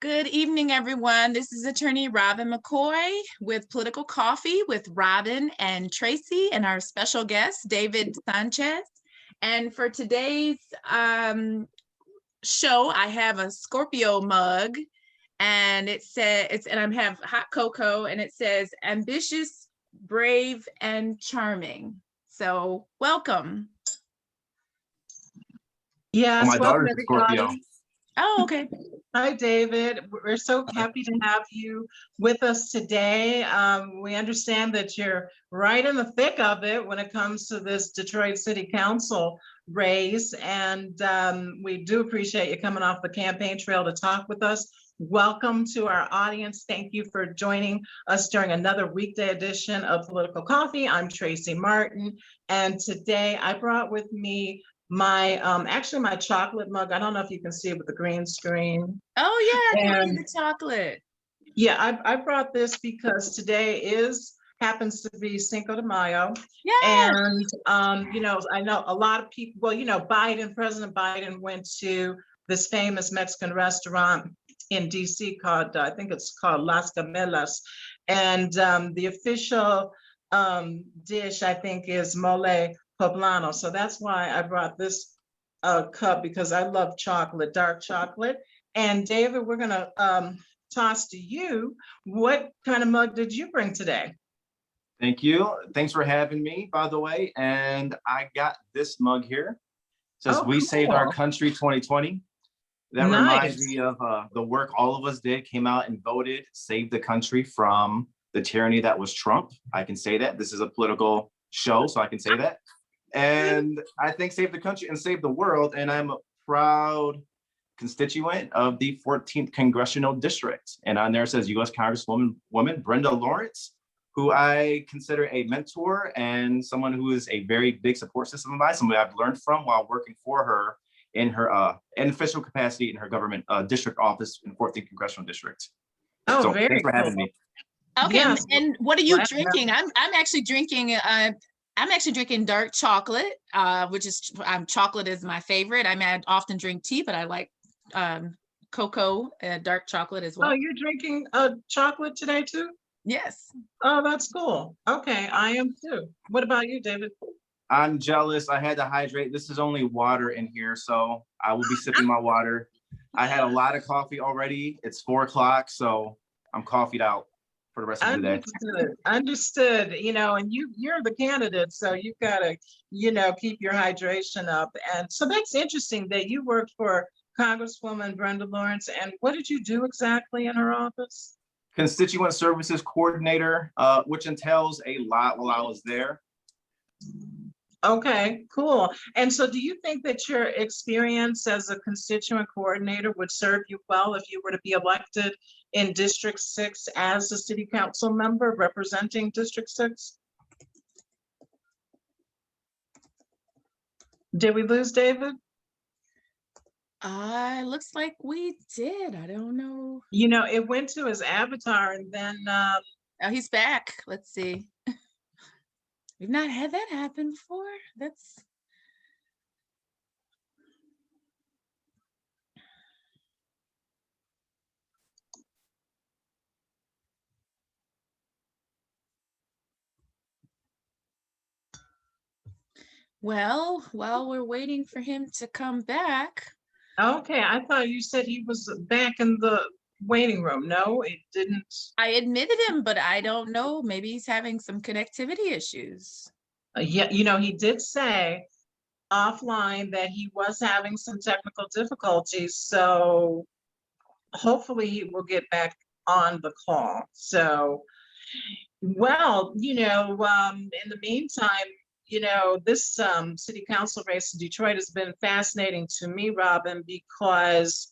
Good evening, everyone. This is attorney Robyn McCoy with Political Coffee with Robyn and Tracey and our special guest, David Sanchez. And for today's show, I have a Scorpio mug and it says, and I have hot cocoa and it says ambitious, brave, and charming. So welcome. Yes, my welcome daughter's a Scorpio. everybody. Oh, okay. Hi, David. We're so happy to have you with us today. We understand that you're right in the thick of it when it comes to this Detroit City Council race, and we do appreciate you coming off the campaign trail to talk with us. Welcome to our audience. Thank you for joining us during another weekday edition of Political Coffee. I'm Tracey Martin, and today I brought with me my actually my chocolate mug. I don't know if you can see it with the green screen. Oh yeah, I can see the chocolate. Yeah, I brought this because today happens to be Cinco de Mayo. Yeah. And you know, I know a lot of people, well, you know, President Biden went to this famous Mexican restaurant in DC called, I think it's called Las Camelas. And the official dish, I think, is mole poblano. So that's why I brought this cup, because I love chocolate, dark chocolate. And David, we're gonna toss to you. What kind of mug did you bring today? Thank you. Thanks for having me, by the way. And I got this mug here. It says, "We saved our country 2020. That reminds me of the work all of us did, came out and voted, saved the country from the tyranny that was Trump. I can say that. This is a political show, so I can say that. And I think save the country and save the world. And I'm a proud constituent of the 14th Congressional District. And on there it says U.S. Congresswoman Brenda Lawrence, who I consider a mentor and someone who is a very big support system of mine, somebody I've learned from while working for her in her official capacity in her government district office in 14th Congressional District." Oh, so very thanks for having cool. me. Okay, Yes. and what are you drinking? I'm actually drinking dark chocolate, which is chocolate is my favorite. I mean, I often drink tea, but I like cocoa and dark chocolate as well. Oh, you're drinking chocolate today too? Yes. Oh, that's cool. Okay, I am too. What about you, David? I'm jealous. I had to hydrate. This is only water in here, so I will be sipping my water. I had a lot of coffee already. It's 4 o'clock, so I'm coffeeed out for the rest of the day. Understood. You know, and you're the candidate, so you've got to, you know, keep your hydration up. And so that's interesting that you worked for Congresswoman Brenda Lawrence. And what did you do exactly in her office? Constituent Services Coordinator, which entails a lot while I was there. Okay, cool. And so do you think that your experience as a constituent coordinator would serve you well if you were to be elected in District 6 as a city council member representing District 6? Did we lose David? Looks like we did. I don't know. You know, it went to his avatar and then oh, he's back. Let's see. We've not had that happen before. That's well, while we're waiting for him to come back. Okay, I thought you said he was back in the waiting room. No, it didn't. I admitted him, but I don't know. Maybe he's having some connectivity issues. Yeah, you know, he did say offline that he was having some technical difficulties. So hopefully he will get back on the call. So, well, you know, in the meantime, you know, this city council race in Detroit has been fascinating to me, Robyn, because,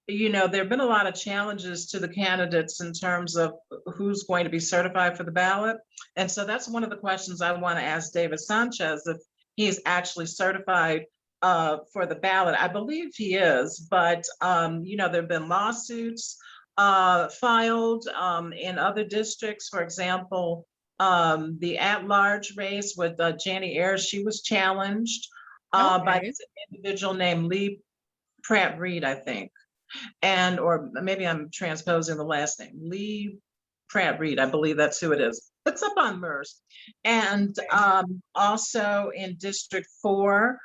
you know, there have been a lot of challenges to the candidates in terms of who's going to be certified for the ballot. And so that's one of the questions I want to ask David Sanchez, if he's actually certified for the ballot. I believe he is, but, you know, there have been lawsuits filed in other districts. For example, the at-large race with Janie Ayers, she was challenged by an individual named Lee Pratt Reed, I think. And, or maybe I'm transposing the last name, Lee Pratt Reed, I believe that's who it is. It's up on MERS. And also in District 4,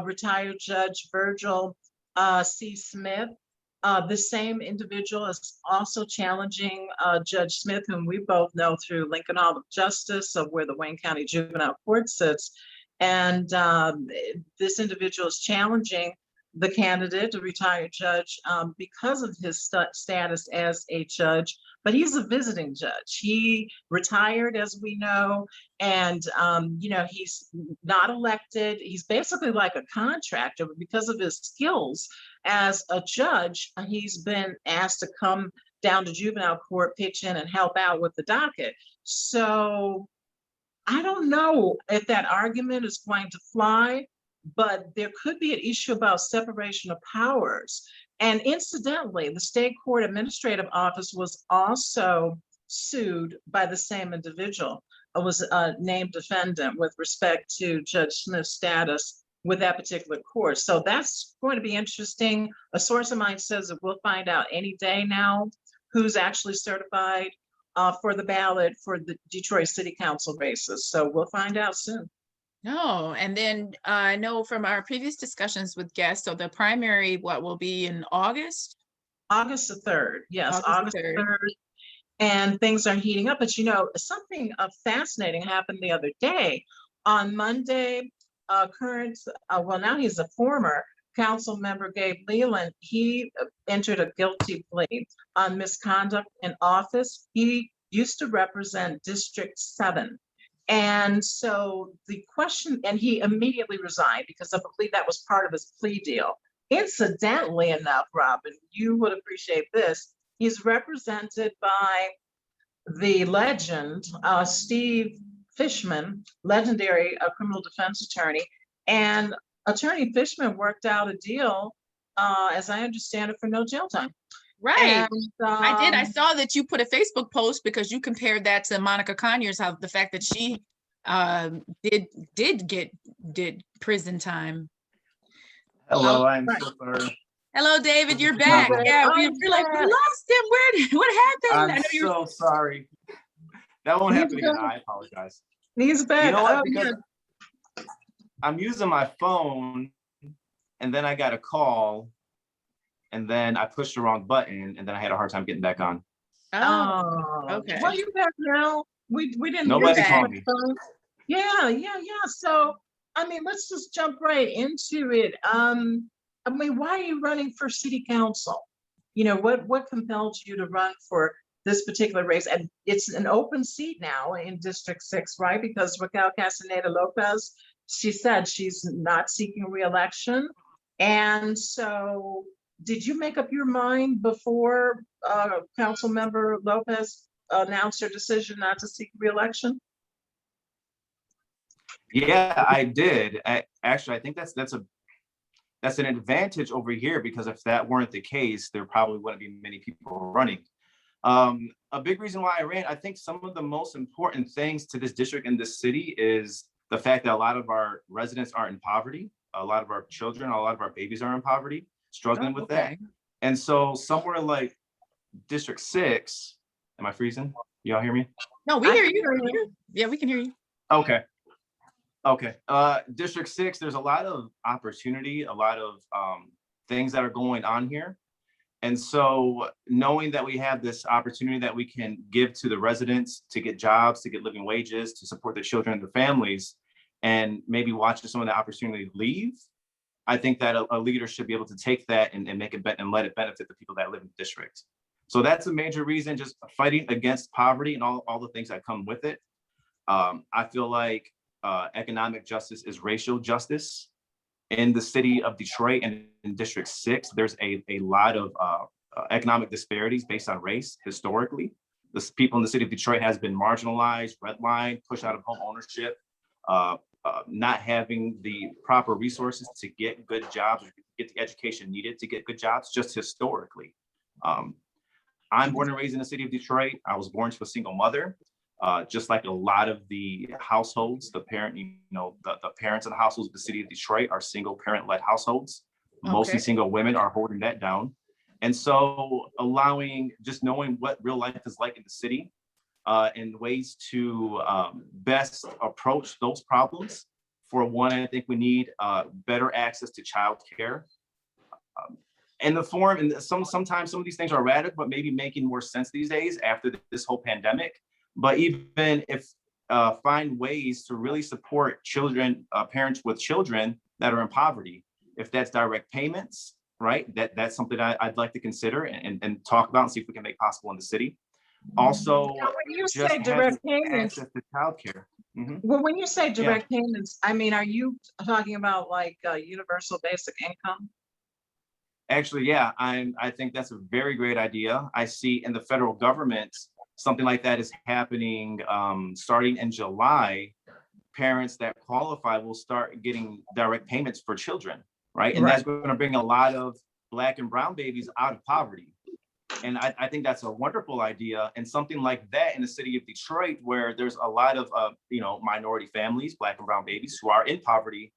retired Judge Virgil C. Smith. The same individual is also challenging Judge Smith, whom we both know through Lincoln Hall of Justice, of where the Wayne County Juvenile Court sits. And this individual is challenging the candidate, the retired judge, because of his status as a judge, but he's a visiting judge. He retired, as we know, and he's not elected. He's basically like a contractor, but because of his skills as a judge, he's been asked to come down to juvenile court, pitch in and help out with the docket. So I don't know if that argument is going to fly, but there could be an issue about separation of powers. And incidentally, the state court administrative office was also sued by the same individual. It was a named defendant with respect to Judge Smith's status with that particular court. So that's going to be interesting. A source of mine says that we'll find out any day now who's actually certified for the ballot for the Detroit City Council races. So we'll find out soon. No, and then I know from our previous discussions with guests, so the primary, what will be in August? August the 3rd, yes, August the 3rd. And things are heating up, but something fascinating happened the other day. On Monday, now he's a former council member, Gabe Leland, he entered a guilty plea on misconduct in office. He used to represent District 7. And so the question, and he immediately resigned because I believe that was part of his plea deal. Incidentally enough, Robyn, you would appreciate this. He's represented by the legend, Steve Fishman, legendary criminal defense attorney. And Attorney Fishman worked out a deal, as I understand it, for no jail time. Right. And, I did. I saw that you put a Facebook post because you compared that to Monica Conyers, how the fact that she did prison time. Hello, I'm so sorry. Hello, David. You're back. Yeah, we're like, we lost him. What happened? I'm so sorry. That won't happen again. I apologize. He's back. You know what? Because I'm using my phone, and then I got a call. And then I pushed the wrong button, and then I had a hard time getting back on. Oh, okay. Well, you're back now. We didn't. Nobody called me. Yeah. So, I mean, let's just jump right into it. Why are you running for city council? What compelled you to run for this particular race? And it's an open seat now in District 6, right? Because Raquel Castaneda Lopez, she said she's not seeking re-election, and so. Did you make up your mind before Council Member Lopez announced her decision not to seek re-election? Yeah, I did. Actually, I think that's an advantage over here, because if that weren't the case, there probably wouldn't be many people running. A big reason why I ran, I think some of the most important things to this district and this city is the fact that a lot of our residents are in poverty. A lot of our children, a lot of our babies are in poverty, struggling with that. And so somewhere like District 6, am I freezing? Y'all hear me? No, we hear you. Yeah, we can hear you. Okay. District 6, there's a lot of opportunity, a lot of things that are going on here. And so knowing that we have this opportunity that we can give to the residents to get jobs, to get living wages, to support their children and their families, and maybe watching some of the opportunity leave, I think that a leader should be able to take that and make it and let it benefit the people that live in the district. So that's a major reason, just fighting against poverty and all the things that come with it. I feel like economic justice is racial justice. In the city of Detroit and in District 6, there's a lot of economic disparities based on race historically. The people in the city of Detroit has been marginalized, redlined, pushed out of home ownership, not having the proper resources to get good jobs, or get the education needed to get good jobs, just historically. I'm born and raised in the city of Detroit. I was born to a single mother. Just like a lot of the households, the parents in the households of the city of Detroit are single parent-led households. Mostly single women are holding that down. And so allowing, just knowing what real life is like in the city, and ways to best approach those problems. For one, I think we need better access to childcare. And the form, and sometimes some of these things are radical, but maybe making more sense these days after this whole pandemic. But even if find ways to really support children, parents with children that are in poverty, if that's direct payments, right? That's something I'd like to consider and talk about and see if we can make possible in the city. Also, Now, when you just say direct payments, access to childcare. Mm-hmm. well, when you say direct payments, I mean, are you talking about like universal basic income? Actually, yeah, I think that's a very great idea. I see in the federal government, something like that is happening starting in July. Parents that qualify will start getting direct payments for children, right? And that's going to bring a lot of Black and brown babies out of poverty. And I think that's a wonderful idea, and something like that in the city of Detroit, where there's a lot of minority families, Black and brown babies who are in poverty.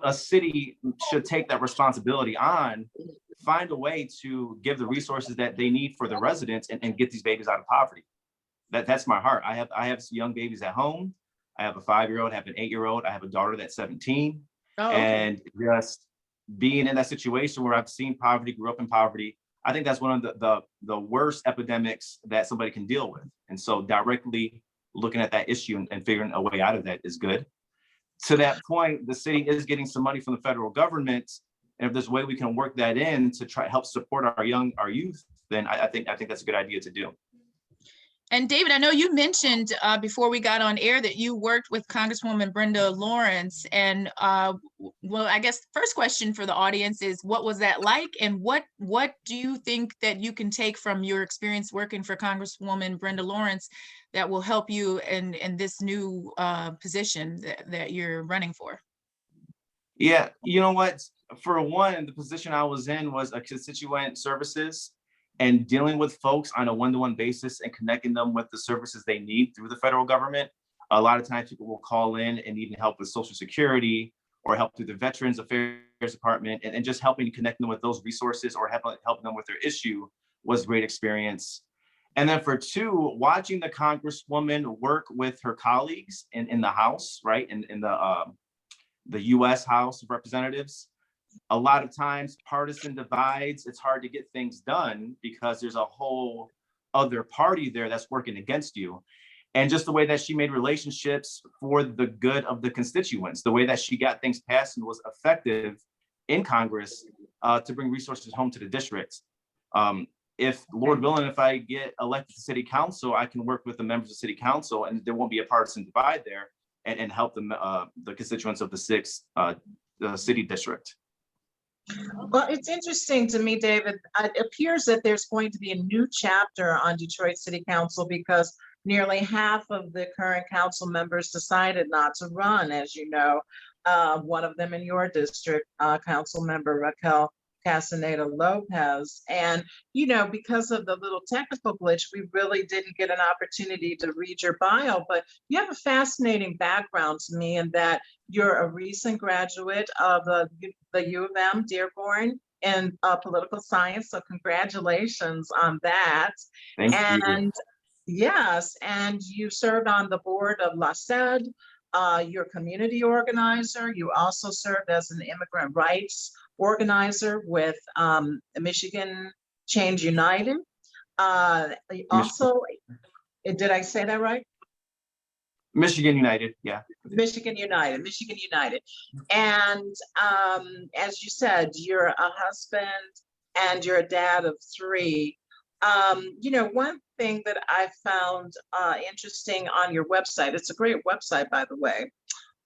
A city should take that responsibility on, find a way to give the resources that they need for the residents, and get these babies out of poverty. That's my heart. I have young babies at home. I have a 5-year-old, I have an 8-year-old, I have a daughter that's 17. Oh, okay. And just being in that situation where I've seen poverty, grew up in poverty, I think that's one of the worst epidemics that somebody can deal with. And so directly looking at that issue and figuring a way out of that is good. To that point, the city is getting some money from the federal government. And if there's a way we can work that in to try to help support our youth, then I think that's a good idea to do. And David, I know you mentioned before we got on air that you worked with Congresswoman Brenda Lawrence. And well, I guess the first question for the audience is, what was that like? And what do you think that you can take from your experience working for Congresswoman Brenda Lawrence that will help you in this new position that you're running for? Yeah, you know what? For one, the position I was in was a constituent services, and dealing with folks on a one-to-one basis and connecting them with the services they need through the federal government. A lot of times people will call in and need help with Social Security or help through the Veterans Affairs Department, and just helping connect them with those resources or helping them with their issue was a great experience. And then for two, watching the Congresswoman work with her colleagues in the House, right, in the U.S. House of Representatives. A lot of times partisan divides, it's hard to get things done because there's a whole other party there that's working against you. And just the way that she made relationships for the good of the constituents, the way that she got things passed and was effective in Congress to bring resources home to the districts. If Lord willing, if I get elected to city council, I can work with the members of city council and there won't be a partisan divide there, and help them, the constituents of the 6th city district. Well, it's interesting to me, David. It appears that there's going to be a new chapter on Detroit City Council because nearly half of the current council members decided not to run, as you know. One of them in your district, council member Raquel Castaneda Lopez. And, you know, because of the little technical glitch, we really didn't get an opportunity to read your bio, but you have a fascinating background to me in that you're a recent graduate of the U of M, Dearborn, in political science. So congratulations on that. Thank you. Yes, and you served on the board of LACED. You're a community organizer. You also served as an immigrant rights organizer with Michigan Change United. Also, did I say that right? Michigan United, yeah. Michigan United. And as you said, you're a husband and you're a dad of 3. You know, one thing that I found interesting on your website, it's a great website, by the way,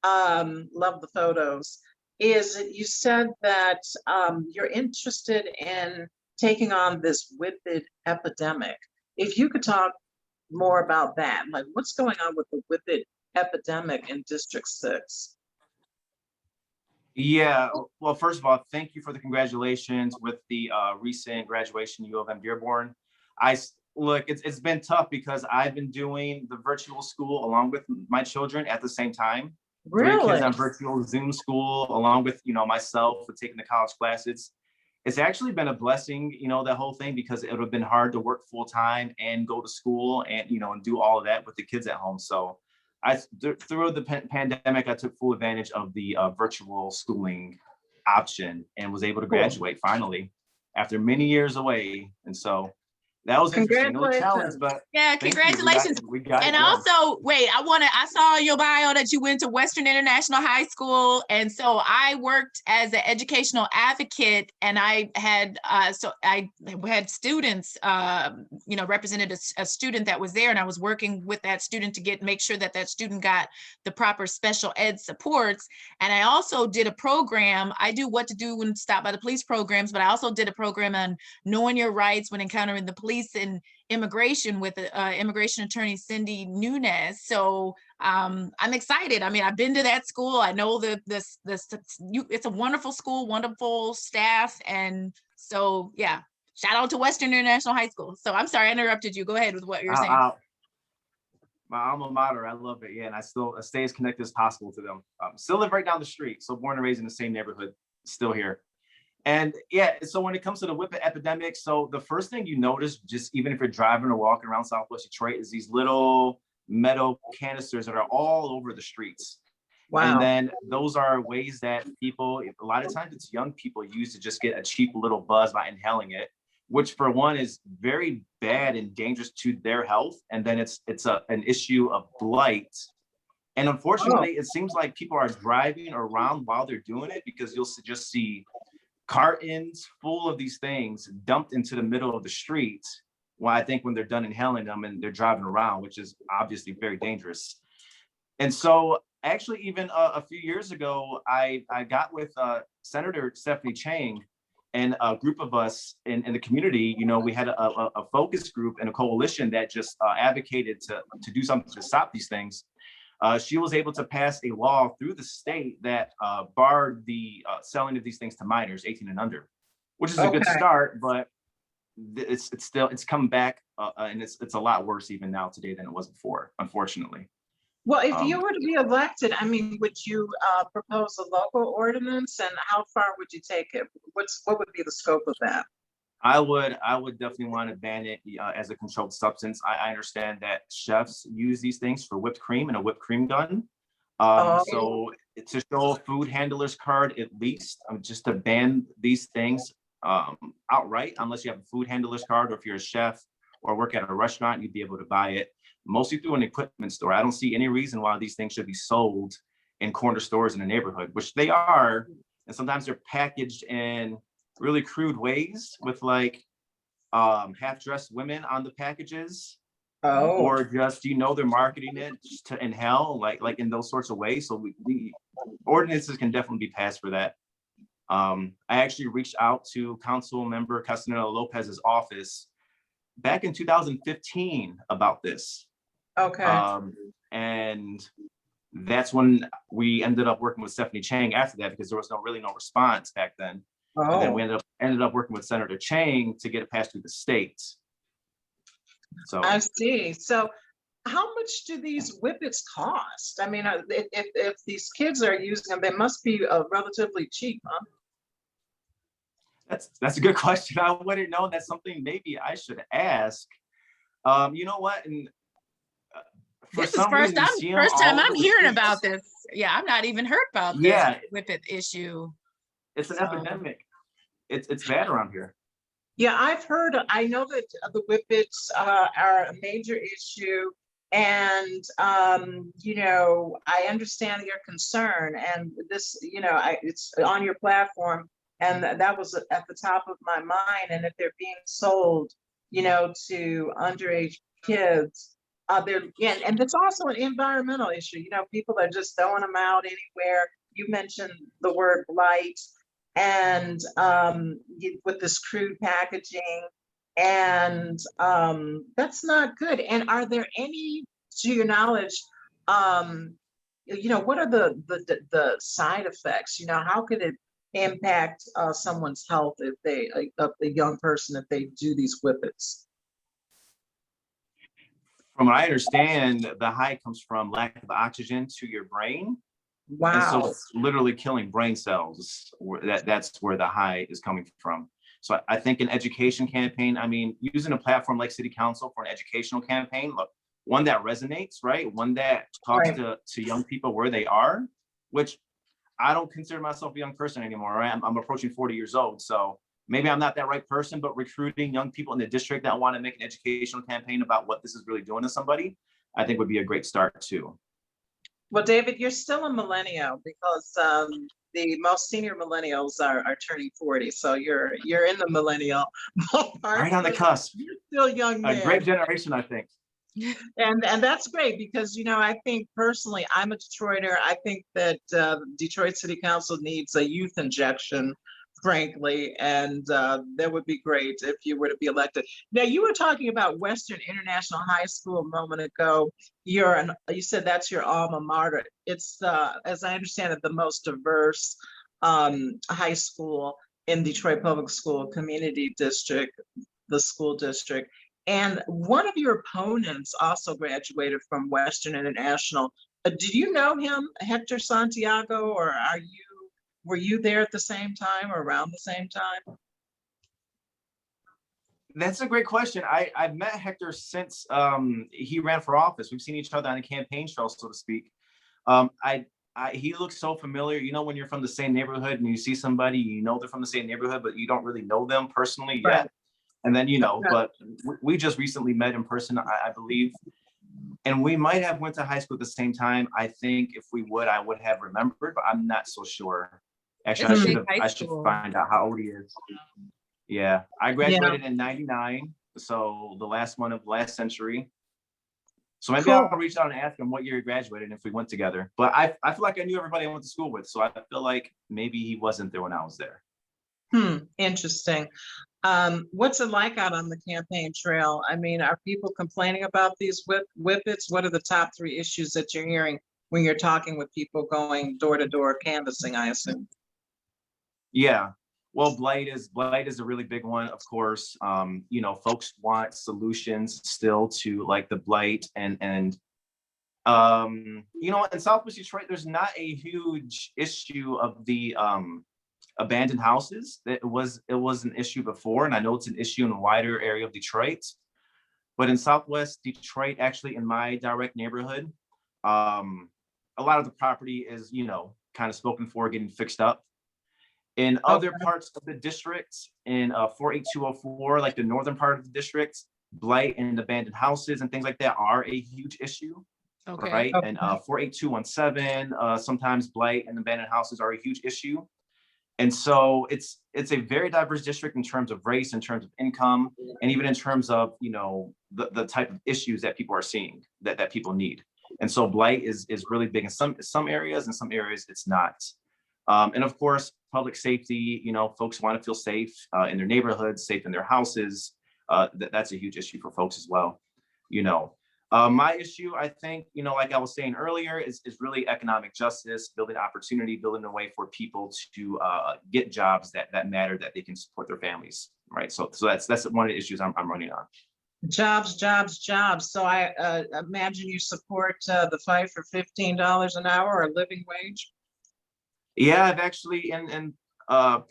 love the photos, is that you said that you're interested in taking on this whippet epidemic. If you could talk more about that, like what's going on with the whippet epidemic in District 6? Yeah, well, first of all, thank you for the congratulations with the recent graduation, U of M Dearborn. Look, it's been tough because I've been doing the virtual school along with my children at the same time. Really? 3 kids on virtual Zoom school, along with, you know, myself for taking the college classes. it's actually been a blessing, that whole thing, because it would have been hard to work full time and go to school and, and do all of that with the kids at home. So through the pandemic, I took full advantage of the virtual schooling option and was able to graduate finally after many years away. And so that was interesting. It was a challenge, but yeah, congratulations. We got and it also, wait, I saw in your bio that you went to Western International High School. And so I worked as an educational advocate, and I had students, represented a student that was there, and I was working with that student to make sure that student got the proper special ed supports. And I also did a program. I do what to do when stopped by the police programs, but I also did a program on knowing your rights when encountering the police and immigration with immigration attorney Cindy Nunes. So I'm excited. I mean, I've been to that school. I know it's a wonderful school, wonderful staff, and so yeah. Shout out to Western International High School. So I'm sorry I interrupted you. Go ahead with what you're saying. My alma mater, I love it. Yeah, and I still stay as connected as possible to them. Still live right down the street, so born and raised in the same neighborhood. Still here. And yeah, so when it comes to the whippet epidemic, so the first thing you notice, just even if you're driving or walking around Southwest Detroit, is these little metal canisters that are all over the streets. Wow. And then those are ways that people, a lot of times it's young people, use to just get a cheap little buzz by inhaling it, which for one is very bad and dangerous to their health. And then it's an issue of blight. And unfortunately, it seems like people are driving around while they're doing it, because you'll just see cartons full of these things dumped into the middle of the street. Well, I think when they're done inhaling them and they're driving around, which is obviously very dangerous. And so actually, even a few years ago, I got with Senator Stephanie Chang and a group of us in the community. We had a focus group and a coalition that just advocated to do something to stop these things. She was able to pass a law through the state that barred the selling of these things to minors 18 and under, which is a good start, but it's come back and it's a lot worse even now today than it was before, unfortunately. Well, if you were to be elected, I mean, would you propose a local ordinance, and how far would you take it? What would be the scope of that? I would definitely want to ban it as a controlled substance. I understand that chefs use these things for whipped cream and a whipped cream gun. So to show a food handler's card, at least, just to ban these things outright, unless you have a food handler's card, or if you're a chef or work at a restaurant, you'd be able to buy it mostly through an equipment store. I don't see any reason why these things should be sold in corner stores in the neighborhood, which they are. And sometimes they're packaged in really crude ways with like half-dressed women on the packages, or just they're marketing it to inhale, like in those sorts of ways. So the ordinances can definitely be passed for that. I actually reached out to Council member Castaneda Lopez's office back in 2015 about this. And that's when we ended up working with Stephanie Chang after that, because there was no response back then. And then we ended up working with Senator Chang to get it passed through the states. So I see. So how much do these whippets cost? I mean, if these kids are using them, they must be relatively cheap, huh? That's a good question. I wouldn't know. That's something maybe I should ask. You know what? And this is first time I'm hearing about this. Yeah, I've not even heard about this whippet issue. It's an epidemic. It's bad around here. Yeah, I know that the whippets are a major issue, and I understand your concern, and this, it's on your platform, and that was at the top of my mind. And if they're being sold, to underage kids, and it's also an environmental issue. People are just throwing them out anywhere. You mentioned the word blight, and with this crude packaging, and that's not good. And are there any, to your knowledge, what are the side effects? How could it impact someone's health if a young person, if they do these whippets? From what I understand, the high comes from lack of oxygen to your brain. Wow. And so it's literally killing brain cells. That's where the high is coming from. So I think an education campaign, I mean, using a platform like City Council for an educational campaign, look, one that resonates, right? One that talks to young people where they are, which I don't consider myself a young person anymore, right? I'm approaching 40 years old. So maybe I'm not that right person, but recruiting young people in the district that want to make an educational campaign about what this is really doing to somebody, I think would be a great start too. Well, David, you're still a millennial because the most senior millennials are turning 40. So you're in the millennial ballpark. Right on the cusp. You're still young man. A great generation, I think. And that's great because, you know, I think personally, I'm a Detroiter. I think that Detroit City Council needs a youth injection, frankly, and that would be great if you were to be elected. Now, you were talking about Western International High School a moment ago. You said that's your alma mater. It's, as I understand it, the most diverse high school in Detroit Public School Community District, the school district. And one of your opponents also graduated from Western International. Did you know him, Hector Santiago, or were you there at the same time or around the same time? That's a great question. I've met Hector since he ran for office. We've seen each other on a campaign trail, so to speak. He looks so familiar. You know, when you're from the same neighborhood and you see somebody, you know they're from the same neighborhood, but you don't really know them personally yet. And then, you know, but we just recently met in person, I believe, and we might have went to high school at the same time. I think if we would, I would have remembered, but I'm not so sure. Actually, I should find out how old he is. Yeah, I graduated in '99, so the last one of last century. So maybe I'll reach out and ask him what year he graduated if we went together. But I feel like I knew everybody I went to school with, so I feel like maybe he wasn't there when I was there. Interesting. What's it like out on the campaign trail? I mean, are people complaining about these whippets? What are the top 3 issues that you're hearing when you're talking with people going door to door canvassing, I assume? Yeah, well, blight is a really big one, of course. You know, folks want solutions still to like the blight and you know, in Southwest Detroit, there's not a huge issue of the abandoned houses. It was an issue before, and I know it's an issue in a wider area of Detroit. But in Southwest Detroit, actually in my direct neighborhood, a lot of the property is, you know, kind of spoken for, getting fixed up. In other parts of the district, in 48204, like the northern part of the district, blight and abandoned houses and things like that are a huge issue. Right. And 48217, sometimes blight and abandoned houses are a huge issue. And so it's a very diverse district in terms of race, in terms of income, and even in terms of, you know, the type of issues that people are seeing that people need. And so blight is really big in some areas, and some areas it's not. And of course, public safety, you know, folks want to feel safe in their neighborhoods, safe in their houses. That's a huge issue for folks as well. You know, my issue, I think, you know, like I was saying earlier, is really economic justice, building opportunity, building a way for people to get jobs that matter, that they can support their families, right? So that's one of the issues I'm running on. Jobs. So I imagine you support the fight for $15 an hour or living wage. Yeah, I've actually in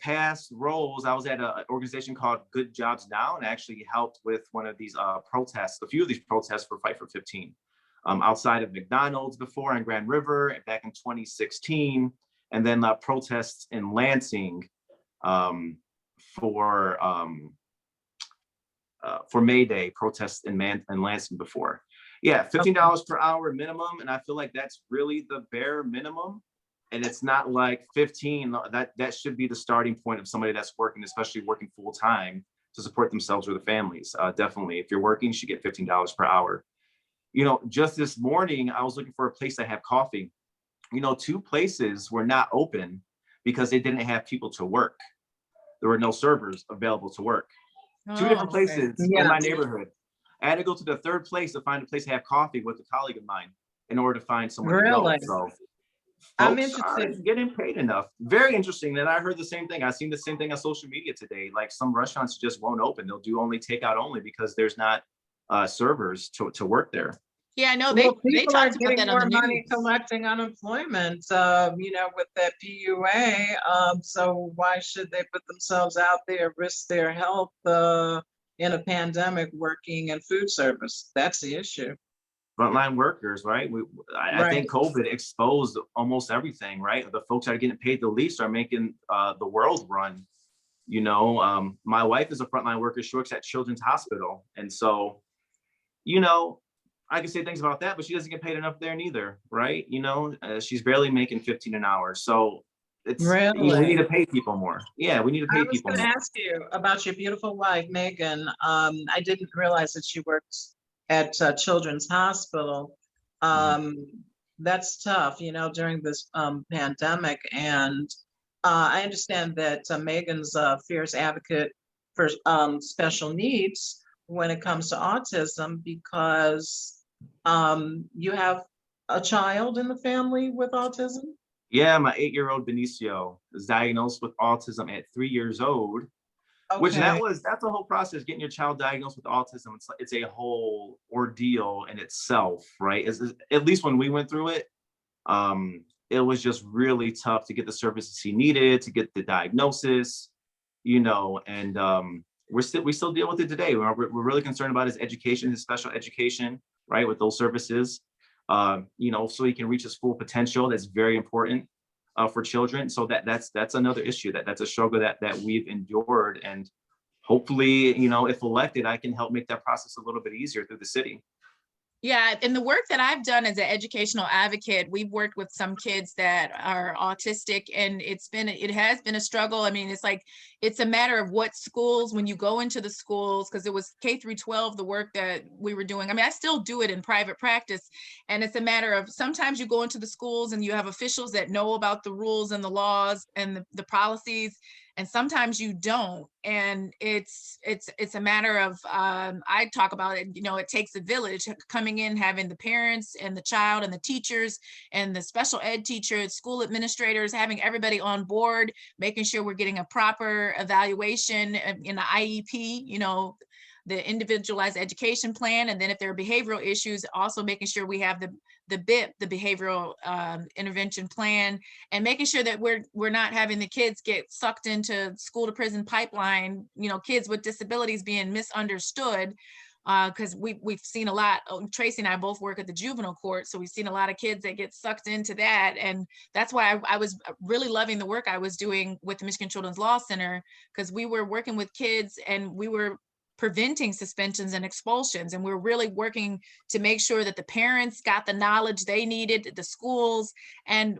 past roles, I was at an organization called Good Jobs Now, and I actually helped with one of these protests, a few of these protests for Fight for 15, outside of McDonald's before in Grand River back in 2016, and then protests in Lansing for May Day, protests in Lansing before. Yeah, $15 per hour minimum, and I feel like that's really the bare minimum. And it's not like 15, that should be the starting point of somebody that's working, especially working full time to support themselves or their families. Definitely, if you're working, you should get $15 per hour. You know, just this morning, I was looking for a place to have coffee. You know, 2 places were not open because they didn't have people to work. There were no servers available to work. 2 different places in my neighborhood. I had to go to the 3rd place to find a place to have coffee with a colleague of mine in order to find someone to go. So, I'm interested. Getting paid enough. Very interesting. And I heard the same thing. I've seen the same thing on social media today. Like some restaurants just won't open. They'll do only takeout only because there's not servers to work there. Yeah, I know Well, they people are talked about getting that on the more money news. collecting unemployment, with that PUA. So why should they put themselves out there, risk their health, in a pandemic working in food service? That's the issue. Frontline workers, right? I Right. think COVID exposed almost everything, right? The folks that are getting paid the least are making the world run. My wife is a frontline worker. She works at Children's Hospital. And so, you know, I can say things about that, but she doesn't get paid enough there neither, right? She's barely making 15 an hour. So we need Really? to pay people more. Yeah, we need to I pay was people going more. to ask you about your beautiful wife, Megan. I didn't realize that she works at Children's Hospital. Mhm. That's tough, during this pandemic. And I understand that Megan's a fierce advocate for special needs when it comes to autism, because you have a child in the family with autism. Yeah, my 8-year-old Benicio is diagnosed with autism at 3 years old. Which Okay. that's a whole process, getting your child diagnosed with autism. It's a whole ordeal in itself, right? At least when we went through it, it was just really tough to get the services he needed, to get the diagnosis, and we still deal with it today. We're really concerned about his education, his special education, right, with those services, so he can reach his full potential. That's very important for children. So that's another issue that's a struggle that we've endured. And hopefully, if elected, I can help make that process a little bit easier through the city. Yeah, and the work that I've done as an educational advocate, we've worked with some kids that are autistic, and it has been a struggle. I mean, it's a matter of what schools, when you go into the schools, because it was K through 12, the work that we were doing. I mean, I still do it in private practice, and it's a matter of sometimes you go into the schools and you have officials that know about the rules and the laws and the policies, and sometimes you don't. And it's a matter of I talk about it, it takes a village coming in, having the parents and the child and the teachers and the special ed teachers, school administrators, having everybody on board, making sure we're getting a proper evaluation in the IEP, the individualized education plan. And then if there are behavioral issues, also making sure we have the BIP, the behavioral intervention plan, and making sure that we're not having the kids get sucked into school to prison pipeline, kids with disabilities being misunderstood. Because we've seen a lot. Tracey and I both work at the juvenile court, so we've seen a lot of kids that get sucked into that. And that's why I was really loving the work I was doing with the Michigan Children's Law Center, because we were working with kids and we were preventing suspensions and expulsions. And we're really working to make sure that the parents got the knowledge they needed, the schools. And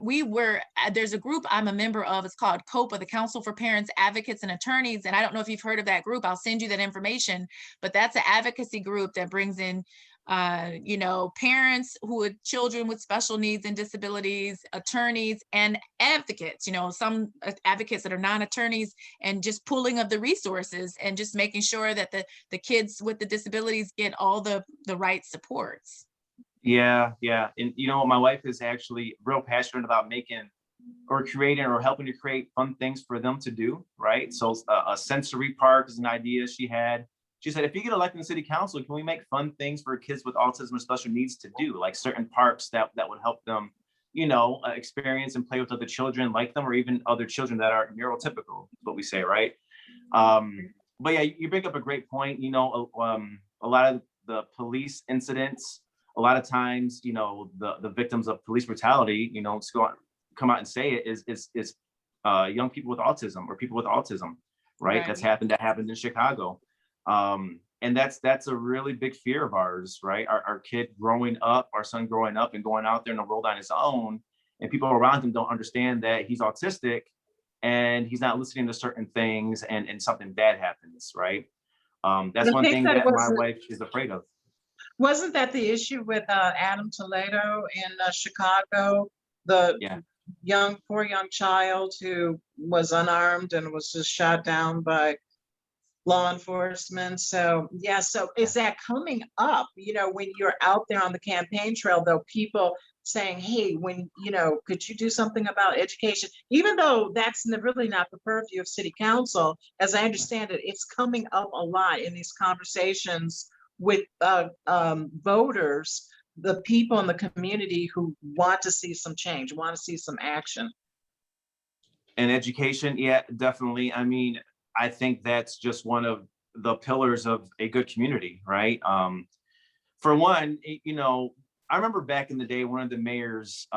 there's a group I'm a member of, it's called COPA, the Council for Parents, Advocates, and Attorneys. And I don't know if you've heard of that group. I'll send you that information, but that's an advocacy group that brings in parents who are children with special needs and disabilities, attorneys, and advocates, some advocates that are non-attorneys, and just pooling of the resources and just making sure that the kids with the disabilities get all the right supports. Yeah. And my wife is actually real passionate about making or creating or helping to create fun things for them to do, right? So a sensory park is an idea she had. She said, if you get elected to city council, can we make fun things for kids with autism or special needs to do, like certain parks that would help them, experience and play with other children like them, or even other children that are neurotypical, is what we say, right? But yeah, you bring up a great point. A lot of the police incidents, a lot of times, the victims of police brutality, come out and say it, is young people with autism or people with autism, right? Right. That happened in Chicago. And that's a really big fear of ours, right? Our kid growing up, our son growing up and going out there in the world on his own, and people around him don't understand that he's autistic and he's not listening to certain things, and something bad happens, right? That's one thing that my wife is afraid of. Wasn't that the issue with Adam Toledo in Chicago? The poor young child who was unarmed and was just shot down by law enforcement. So is that coming up, when you're out there on the campaign trail, though, people saying, hey, could you do something about education, even though that's really not the purview of city council? As I understand it, it's coming up a lot in these conversations with voters, the people in the community who want to see some change, want to see some action. And education, yeah, definitely. I mean, I think that's just one of the pillars of a good community, right? For one, I remember back in the day, one of the mayor's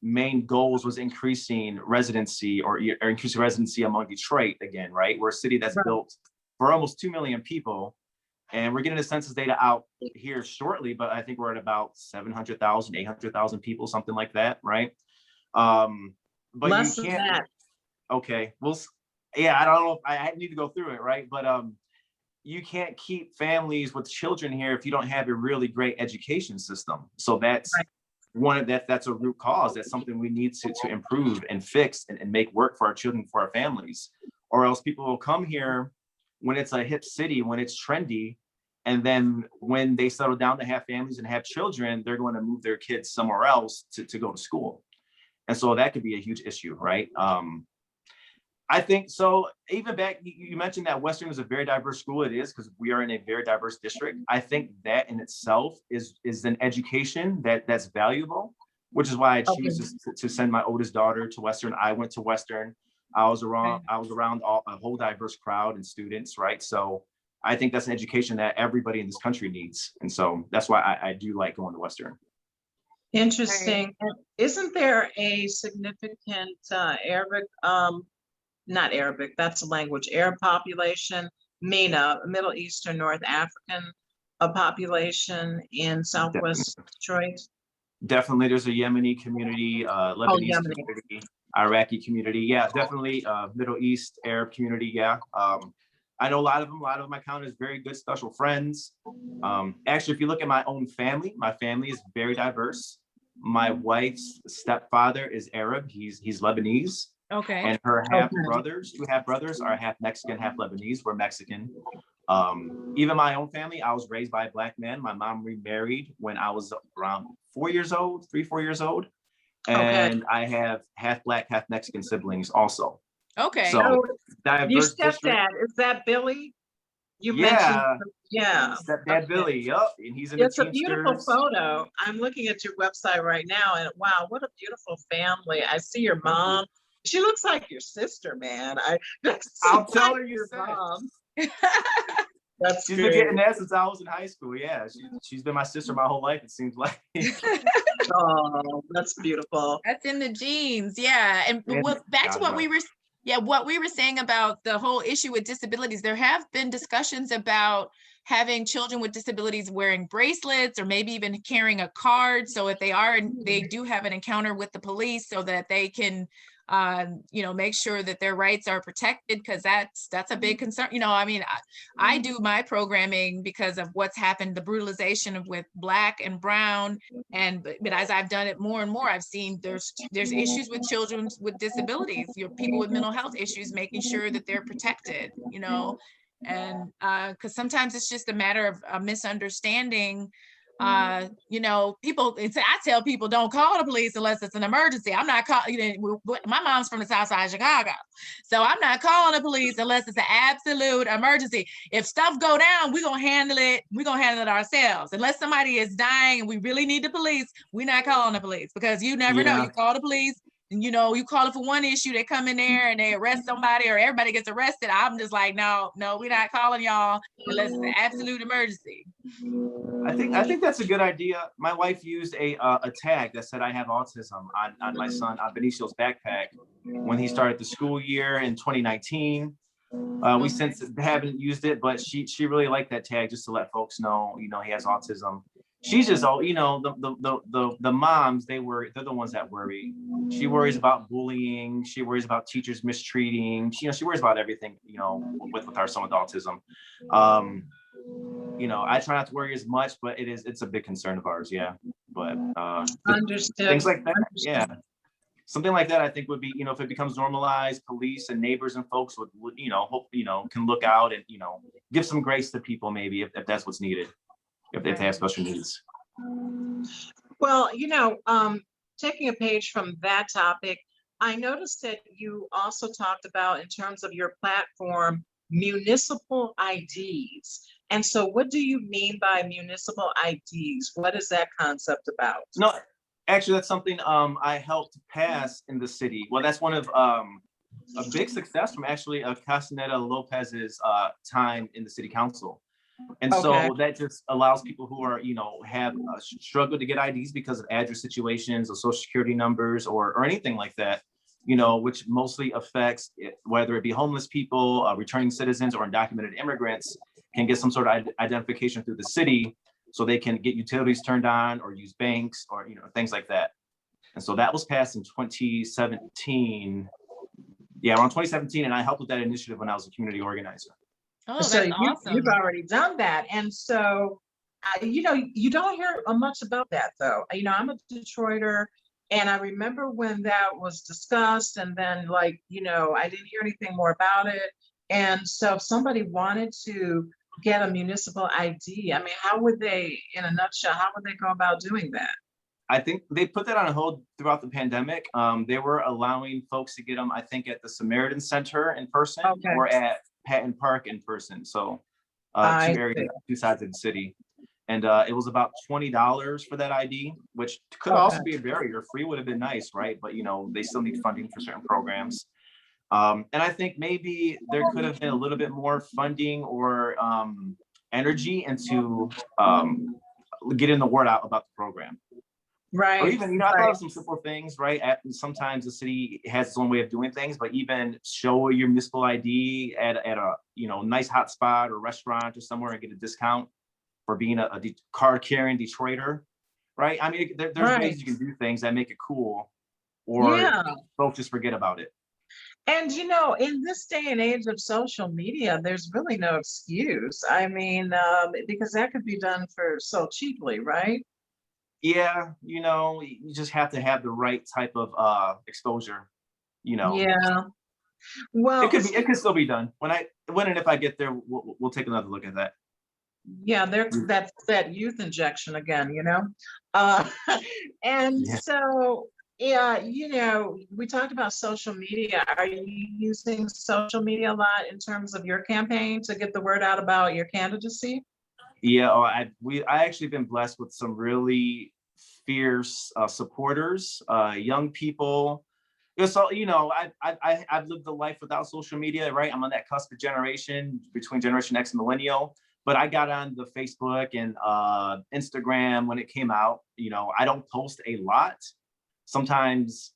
main goals was increasing residency or increasing residency among Detroit again, right? We're a city that's built for almost 2 million people. And we're getting the census data out here shortly, but I think we're at about 700,000, 800,000 people, something like that, right? But Less you than can't. that. Okay, well, yeah, I don't know if I need to go through it, right? But you can't keep families with children here if you don't have a really great education system. So that's that's a root cause. That's something we need to improve and fix and make work for our children, for our families, or else people will come here when it's a hip city, when it's trendy, and then when they settle down to have families and have children, they're going to move their kids somewhere else to go to school. And so that could be a huge issue, right? I think so. Even back, you mentioned that Western is a very diverse school. It is, because we are in a very diverse district. I think that in itself is an education that's valuable, which is why I choose to send my oldest daughter to Western. I went to Western. I was around a whole diverse crowd and students, right? So I think that's an education that everybody in this country needs. And so that's why I do like going to Western. Interesting. Right. Isn't there a significant Arabic, not Arabic, that's a language, Arab population, MENA, Middle Eastern, North African population in Southwest Detroit? Definitely, there's a Yemeni community, Lebanese community, Iraqi community. Yeah, definitely Middle East, Arab community. Yeah. I know a lot of them I count as very good special friends. Actually, if you look at my own family, my family is very diverse. My wife's stepfather is Arab. He's Lebanese. Okay. And her two half brothers are half Mexican, half Lebanese. We're Mexican. Even my own family, I was raised by a Black man. My mom remarried when I was around 4 years old, 3-4 years old. And I have half Black, half Mexican siblings also. Okay. So your stepdad, is that Billy? You mentioned, stepdad Billy. Yep, and he's in the Teamsters. It's a beautiful photo. I'm looking at your website right now, and wow, what a beautiful family. I see your mom. She looks like your sister, man. I'll tell her your mom. She's been getting that since I was in high school. Yeah, she's been my sister my whole life, it seems like. Oh, that's beautiful. That's in the genes. Yeah. And back to what we were saying about the whole issue with disabilities. There have been discussions about having children with disabilities wearing bracelets or maybe even carrying a card. So if they do have an encounter with the police, so that they can make sure that their rights are protected, because that's a big concern. I do my programming because of what's happened, the brutalization with Black and Brown, but as I've done it more and more, I've seen there's issues with children with disabilities, people with mental health issues, making sure that they're protected, and because sometimes it's just a matter of a misunderstanding. I tell people don't call the police unless it's an emergency. I'm not calling, my mom's from the South Side of Chicago, so I'm not calling the police unless it's an absolute emergency. If stuff go down, we're gonna handle it ourselves. Unless somebody is dying and we really need the police, we're not calling the police, because you never know. You call the police, and you call it for one issue, they come in there and they arrest somebody, or everybody gets arrested. I'm just like, no, we're not calling y'all unless it's an absolute emergency. I think that's a good idea. My wife used a tag that said I have autism on my son, on Benicio's backpack, when he started the school year in 2019. We since haven't used it, but she really liked that tag, just to let folks know, he has autism. She's just all, the moms, they're the ones that worry. She worries about bullying. She worries about teachers mistreating. She worries about everything, with our son with autism. I try not to worry as much, but it's a big concern of ours. Yeah. But understood. Things like that. Yeah. Something like that, I think, would be, if it becomes normalized, police and neighbors and folks would, hope, can look out and, give some grace to people, maybe, if that's what's needed, if they have special needs. Well, taking a page from that topic, I noticed that you also talked about, in terms of your platform, municipal IDs. And so what do you mean by municipal IDs? What is that concept about? No, actually, that's something I helped pass in the city. Well, that's one of a big success from actually Castaneda Lopez's time in the city council. And Okay. so that just allows people who are, you know, have struggled to get IDs because of address situations or social security numbers or anything like that, you know, which mostly affects whether it be homeless people, returning citizens, or undocumented immigrants, can get some sort of identification through the city so they can get utilities turned on or use banks or, you know, things like that. And so that was passed in 2017. Yeah, around 2017. And I helped with that initiative when I was a community organizer. Oh, So that's awesome. you've already done that. And so, you know, you don't hear much about that though. You know, I'm a Detroiter, and I remember when that was discussed, and then like, you know, I didn't hear anything more about it. And so if somebody wanted to get a municipal ID, I mean, how would they, in a nutshell, how would they go about doing that? I think they put that on hold throughout the pandemic. They were allowing folks to get them, I think, at the Samaritan Center in person or at Patton Park in person. So two areas, two sides of the city. And it was about $20 for that ID, which could also be a barrier. Free would have been nice, right? But, you know, they still need funding for certain programs. And I think maybe there could have been a little bit more funding or energy into getting the word out about the program. Right. Or even, you know, I thought of some simple things, right? Sometimes the city has its own way of doing things, but even show your municipal ID at a, you know, nice hot spot or restaurant or somewhere and get a discount for being a card carrying Detroiter, right? I mean, there's ways you can do things that make it cool, or folks just forget about it. And, you know, in this day and age of social media, there's really no excuse. I mean, because that could be done for so cheaply, right? Yeah, you know, you just have to have the right type of exposure, you know. Yeah. Well, it could still be done. When and if I get there, we'll take another look at that. Yeah, that's that youth injection again, you know. So yeah, you know, we talked about social media. Are you using social media a lot in terms of your campaign to get the word out about your candidacy? Yeah, I actually been blessed with some really fierce supporters, young people. So, you know, I've lived a life without social media, right? I'm on that cusp of generation between Generation X and Millennial, but I got on the Facebook and Instagram when it came out. You know, I don't post a lot. Sometimes,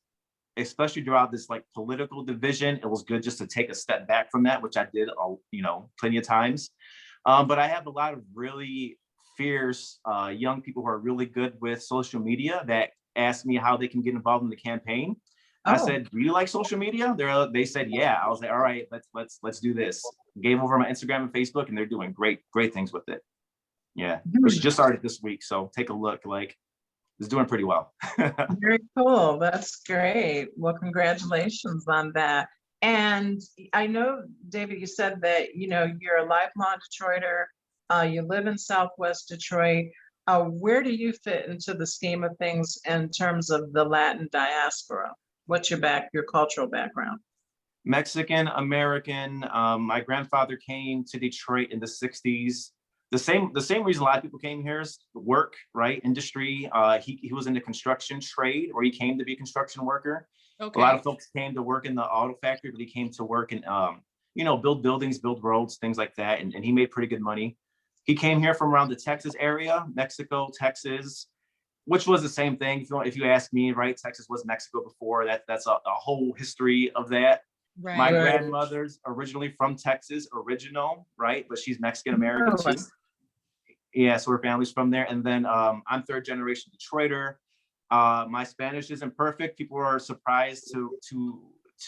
especially throughout this like political division, it was good just to take a step back from that, which I did, you know, plenty of times. But I have a lot of really fierce young people who are really good with social media that ask me how they can get involved in the campaign. I said, "Do you like social media?" They said, "Yeah." I was like, "All right, let's do this." Gave over my Instagram and Facebook, and they're doing great things with it. Yeah, which just started this week, so take a look. Like, it's doing pretty well. Very cool. That's great. Well, congratulations on that. And I know, David, you said that, you know, you're a lifelong Detroiter. You live in Southwest Detroit. Where do you fit into the scheme of things in terms of the Latin diaspora? What's your cultural background? Mexican American. My grandfather came to Detroit in the 60s. The same reason a lot of people came here is work, right? Industry. He was in the construction trade, or he came to be a construction worker. Okay. A lot of folks came to work in the auto factory, but he came to work and you know, build buildings, build roads, things like that. And he made pretty good money. He came here from around the Texas area, Mexico, Texas, which was the same thing. If you ask me, right? Texas was Mexico before. That's a whole history of that. Right. My grandmother's originally from Texas, right? But she's Mexican American too. Yeah, so her family's from there. And then I'm third generation Detroiter. My Spanish isn't perfect. People are surprised to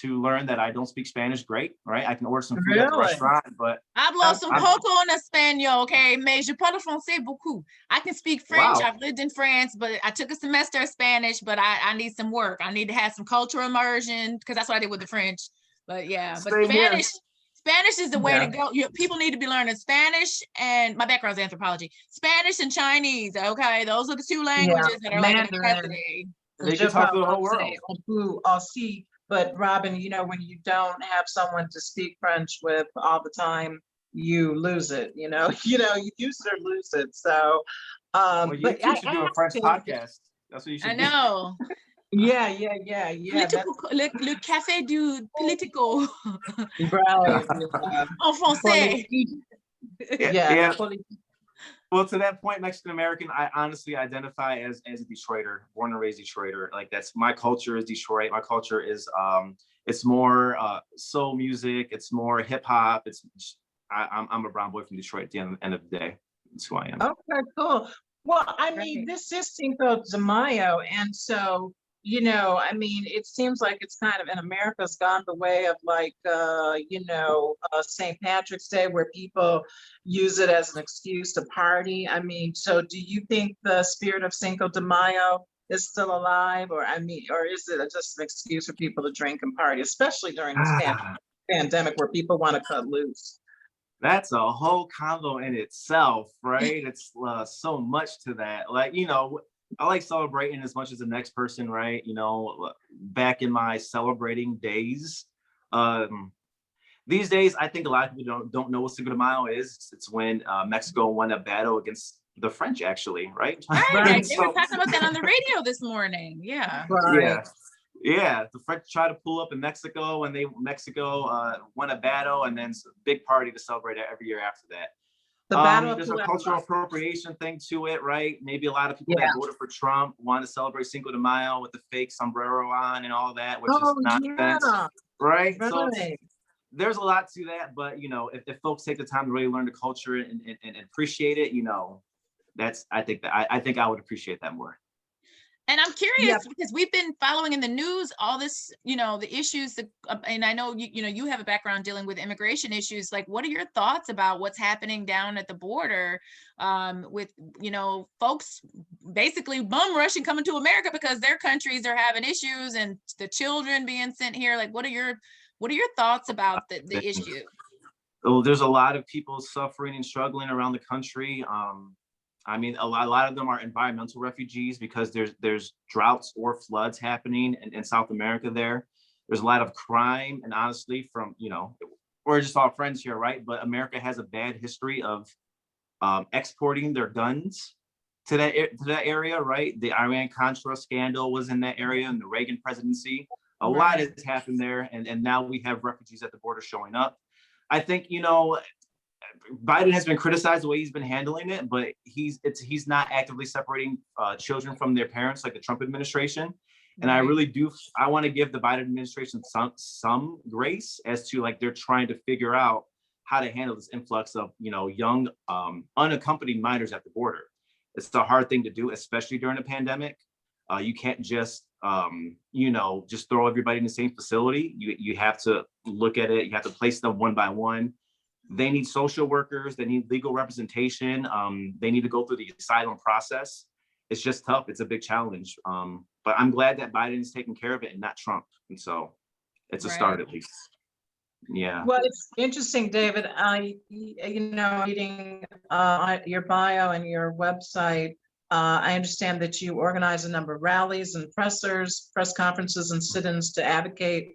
learn that I don't speak Spanish great, right? I can order some food at the restaurant, but Hablo un poco en español, okay? Mais je parle français beaucoup. I can speak French. Wow. I've lived in France, but I took a semester of Spanish, but I need some work. I need to have some cultural immersion because that's what I did with the French. But yeah, but Spanish is the way to go. People need to be learning Spanish, and my background is anthropology. Spanish and Chinese, okay? Those are the two languages that are like a necessity. They can talk to the whole world. But Robyn, you know, when you don't have someone to speak French with all the time, you lose it, you know, you use it or lose it. So, Well, you but two should do a French asked him, podcast. That's what you I should do. know. yeah, that's Le café du Politico right. en français. Yeah, Yeah. Well, to that point, Mexican American, I honestly identify as a Detroiter, born and raised Detroiter. Like that's my culture is Detroit. My culture is it's more soul music. It's more hip hop. I'm a brown boy from Detroit at the end of the day. That's who I am. Okay, cool. Well, I mean, Right. this is Cinco de Mayo, and so, you know, I mean, it seems like it's kind of in America's gone the way of like, St. Patrick's Day, where people use it as an excuse to party. I mean, so do you think the spirit of Cinco de Mayo is still alive, or I mean, or is it just an excuse for people to drink and party, especially during this pandemic where people want to cut loose? That's a whole combo in itself, right? It's so much to that. Like, you know, I like celebrating as much as the next person, right? You know, back in my celebrating days, these days, I think a lot of people don't know what Cinco de Mayo is. It's when Mexico won a battle against the French, actually, right? Right. They were So, talking about that on the radio this morning. Yeah. yeah. Yeah, the French tried to pull up in Mexico, and Mexico won a battle, and then it's a big party to celebrate every year after that. The Battle of There's a Puebla. cultural appropriation thing to it, right? Maybe a lot of people that voted for Trump want to celebrate Cinco de Mayo with the fake sombrero on and all that, which is nonsense, right? So there's a lot to that, but you know, if folks take the time to really learn the culture and appreciate it, you know, I think I would appreciate that more. And I'm curious because we've been following in the news all this, you know, the issues that, and I know you have a background dealing with immigration issues. Like, what are your thoughts about what's happening down at the border with, you know, folks basically bum rushing coming to America because their countries are having issues and the children being sent here? Like, what are your thoughts about the issue? Well, there's a lot of people suffering and struggling around the country. I mean, a lot of them are environmental refugees because there's droughts or floods happening in South America there. There's a lot of crime, and honestly, from, you know, we're just all friends here, right? But America has a bad history of exporting their guns to that area, right? The Iran-Contra scandal was in that area in the Reagan presidency. A lot has happened there, and now we have refugees at the border showing up. I think, you know, Biden has been criticized the way he's been handling it, but he's not actively separating children from their parents like the Trump administration. And I really I want to give the Biden administration some grace as to like they're trying to figure out how to handle this influx of, you know, young unaccompanied minors at the border. It's a hard thing to do, especially during a pandemic. You can't just you know, just throw everybody in the same facility. You have to look at it. You have to place them one by one. They need social workers. They need legal representation. They need to go through the asylum process. It's just tough. It's a big challenge. But I'm glad that Biden is taking care of it and not Trump. And so it's a start at least. Yeah. Well, it's interesting, David. Reading your bio and your website, I understand that you organize a number of rallies and press conferences and sit-ins to advocate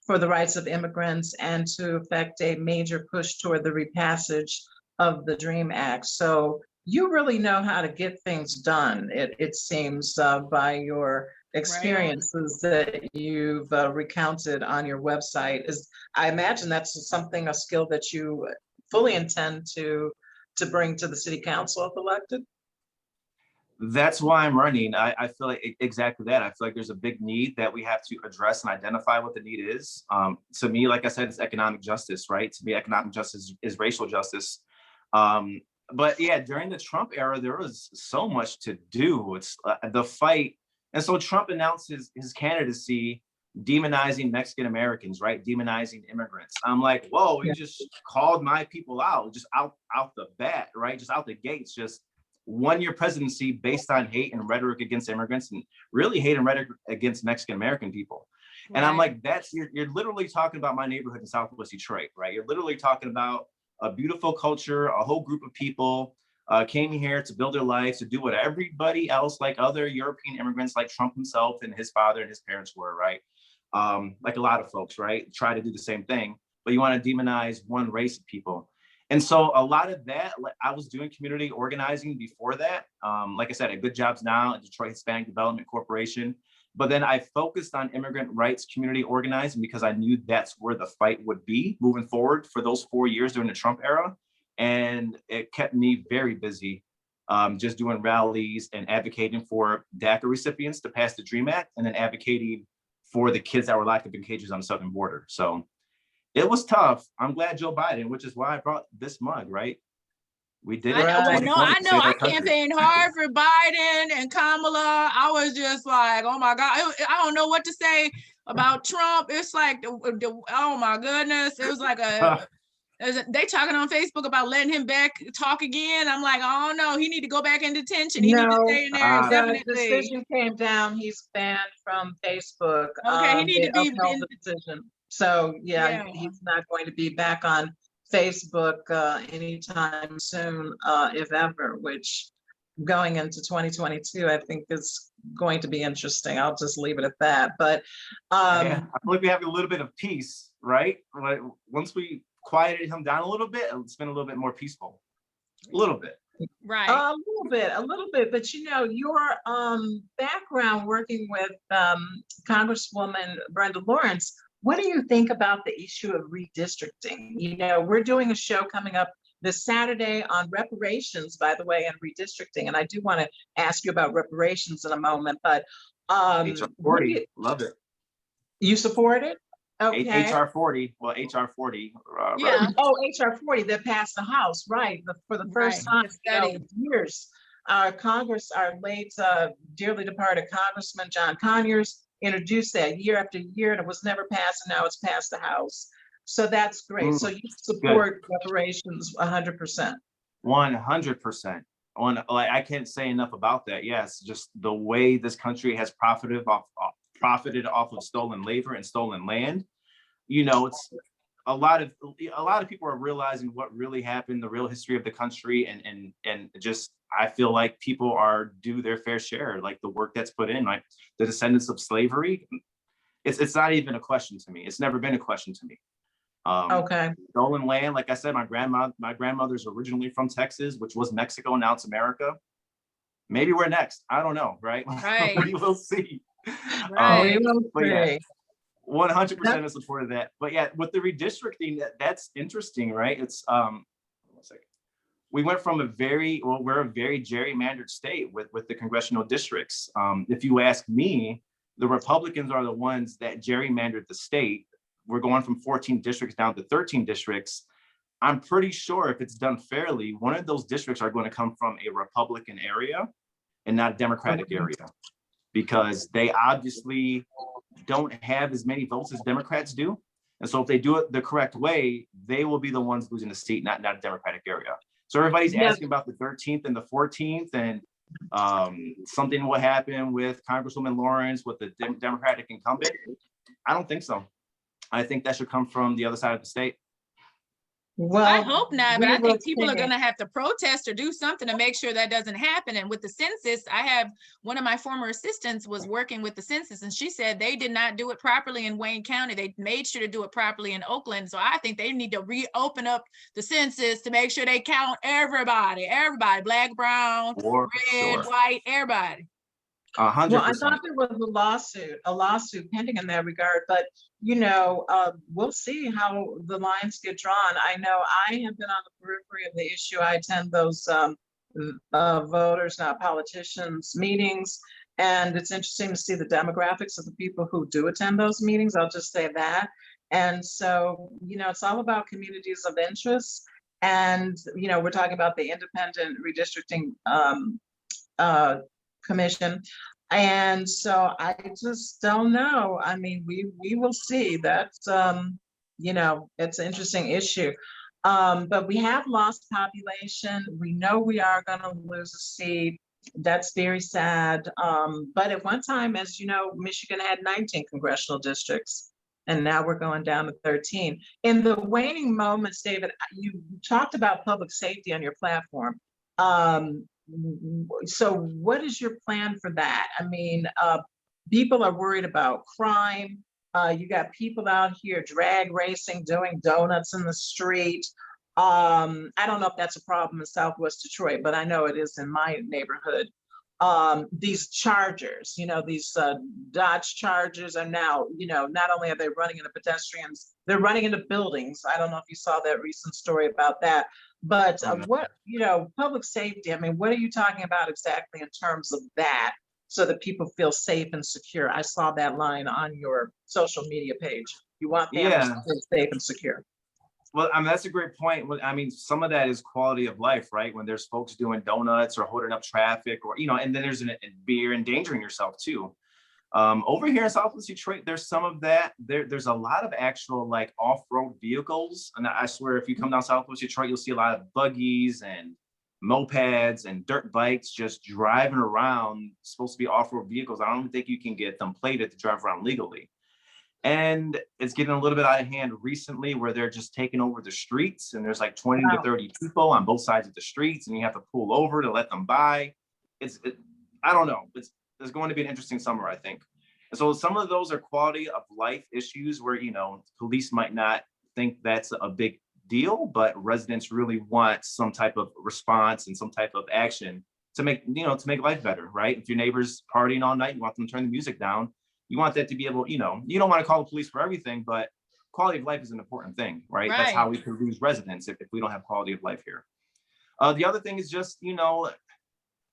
for the rights of immigrants and to effect a major push toward the repassage of the DREAM Act. So you really know how to get things done, it seems, by your experiences that you've recounted on your website. I imagine that's a skill that you fully intend to bring to the city council if elected? That's why I'm running. I feel like exactly that. I feel like there's a big need that we have to address and identify what the need is. To me, like I said, it's economic justice, right? To me, economic justice is racial justice. But yeah, during the Trump era, there was so much to do. It's the fight. And so Trump announced his candidacy demonizing Mexican Americans, right? Demonizing immigrants. I'm like, whoa, you just called my people out, just out the bat, right? Just out the gates, just 1 year presidency based on hate and rhetoric against immigrants and really hate and rhetoric against Mexican American people. And I'm like, you're literally talking about my neighborhood in Southwest Detroit, right? You're literally talking about a beautiful culture, a whole group of people came here to build their lives, to do what everybody else, like other European immigrants, like Trump himself and his father and his parents were, right? Like a lot of folks, right? Try to do the same thing, but you want to demonize one race of people. And so a lot of that, I was doing community organizing before that. Like I said, at Good Jobs Now at Detroit Hispanic Development Corporation. But then I focused on immigrant rights community organizing because I knew that's where the fight would be moving forward for those 4 years during the Trump era. And it kept me very busy, just doing rallies and advocating for DACA recipients to pass the DREAM Act, and then advocating for the kids that were locked up in cages on the southern border. So it was tough. I'm glad Joe Biden, which is why I brought this mug, right? We did it. I know. I campaigned hard for Biden and Kamala. I was just like, oh my God, I don't know what to say about Trump. It's like, oh my goodness. It was like they talking on Facebook about letting him back talk again. I'm like, oh no, he need to go back in detention. He need to stay in there. Definitely. The decision came down. He's banned from Facebook. Okay, he need to be in the decision. So yeah, he's not going to be back on Facebook anytime soon, if ever, which going into 2022, I think is going to be interesting. I'll just leave it at that. But I feel like we have a little bit of peace, right? Like once we quieted him down a little bit, it's been a little bit more peaceful. A little bit. Right. A little bit. But you know, your background working with Congresswoman Brenda Lawrence, what do you think about the issue of redistricting? You know, we're doing a show coming up this Saturday on reparations, by the way, and redistricting. And I do want to ask you about reparations in a moment, but HR 40, love it. You support it? Okay. HR 40, well, HR 40. Yeah. Oh, HR 40 that passed the House, right? For the first time in years, our late dearly departed Congressman John Conyers introduced that year after year, and it was never passed, and now it's passed the House. So that's great. So you support reparations 100%. 100%. I can't say enough about that. Yes, just the way this country has profited off of stolen labor and stolen land. You know, it's a lot of people are realizing what really happened, the real history of the country, and just I feel like people are due their fair share, like the work that's put in, like the descendants of slavery. It's not even a question to me. It's never been a question to me. Okay. Stolen land, like I said, my grandmother's originally from Texas, which was Mexico, now it's America. Maybe we're next. I don't know, right? Right. We will see. Right. But yeah, 100% in support of that. But yeah, with the redistricting, that's interesting, right? It's one second. We went from we're a very gerrymandered state with the congressional districts. If you ask me, the Republicans are the ones that gerrymandered the state. We're going from 14 districts down to 13 districts. I'm pretty sure if it's done fairly, one of those districts are going to come from a Republican area and not a Democratic area, because they obviously don't have as many votes as Democrats do. And so if they do it the correct way, they will be the ones losing the seat, not a Democratic area. So everybody's asking about the 13th and the 14th, and something will happen with Congresswoman Lawrence with the Democratic incumbent. I don't think so. I think that should come from the other side of the state. Well, I hope not, but I think people are going to have to protest or do something to make sure that doesn't happen. And with the census, I have one of my former assistants was working with the census, and she said they did not do it properly in Wayne County. They made sure to do it properly in Oakland. So I think they need to reopen up the census to make sure they count everybody, black, brown, red, white, everybody. 100%. Well, I thought there was a lawsuit pending in that regard, but you know, we'll see how the lines get drawn. I know I have been on the periphery of the issue. I attend those voters, not politicians, meetings, and it's interesting to see the demographics of the people who do attend those meetings. I'll just say that. And so, you know, it's all about communities of interest. And, you know, we're talking about the independent redistricting commission. And so I just don't know. I mean, we will see. That's, you know, it's an interesting issue. But we have lost population. We know we are going to lose a seat. That's very sad. But at one time, as you know, Michigan had 19 congressional districts, and now we're going down to 13. In the waning moments, David, you talked about public safety on your platform. So what is your plan for that? I mean, people are worried about crime. You got people out here drag racing, doing donuts in the street. I don't know if that's a problem in Southwest Detroit, but I know it is in my neighborhood. These Chargers, these Dodge Chargers are now, not only are they running into pedestrians, they're running into buildings. I don't know if you saw that recent story about that, but what, public safety, I mean, what are you talking about exactly in terms of that so that people feel safe and secure? I saw that line on your social media page. You want families to feel safe and secure. Well, I mean, that's a great point. I mean, some of that is quality of life, right? When there's folks doing donuts or holding up traffic, or, and then you're endangering yourself too. Over here in Southwest Detroit, there's some of that. There's a lot of actual like off-road vehicles. And I swear, if you come down Southwest Detroit, you'll see a lot of buggies and mopeds and dirt bikes just driving around, supposed to be off-road vehicles. I don't think you can get them plated to drive around legally. And it's getting a little bit out of hand recently where they're just taking over the streets, and there's like 20 to 30 people on both sides of the streets, and you have to pull over to let them by. I don't know. It's going to be an interesting summer, I think. And so some of those are quality of life issues where, police might not think that's a big deal, but residents really want some type of response and some type of action to make life better, right? If your neighbor's partying all night, you want them to turn the music down. You want that to be able, you don't want to call the police for everything, but quality of life is an important thing, right? That's how we could lose residents if we don't have quality of life here. The other thing is just,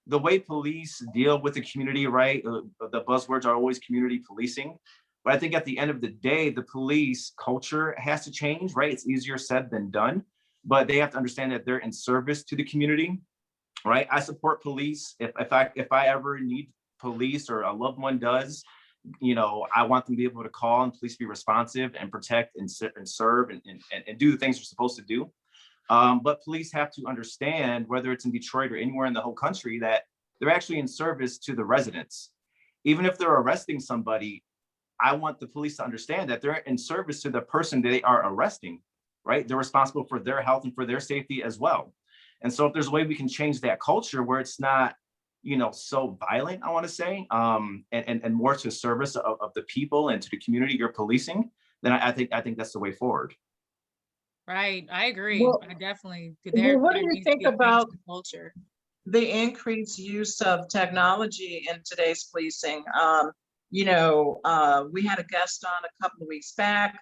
the way police deal with the community, right? The buzzwords are always community policing. But I think at the end of the day, the police culture has to change, right? It's easier said than done, but they have to understand that they're in service to the community, right? I support police. If I ever need police or a loved one does, I want them to be able to call and police be responsive and protect and serve and do the things they're supposed to do. But police have to understand, whether it's in Detroit or anywhere in the whole country, that they're actually in service to the residents. Even if they're arresting somebody, I want the police to understand that they're in service to the person they are arresting, right? They're responsible for their health and for their safety as well. And so if there's a way we can change that culture where it's not so violent, I want to say, and more to service of the people and to the community you're policing, then I think that's the way forward. Right, I agree. Well, I definitely. what do you think about the culture? The increased use of technology in today's policing? We had a guest on a couple of weeks back,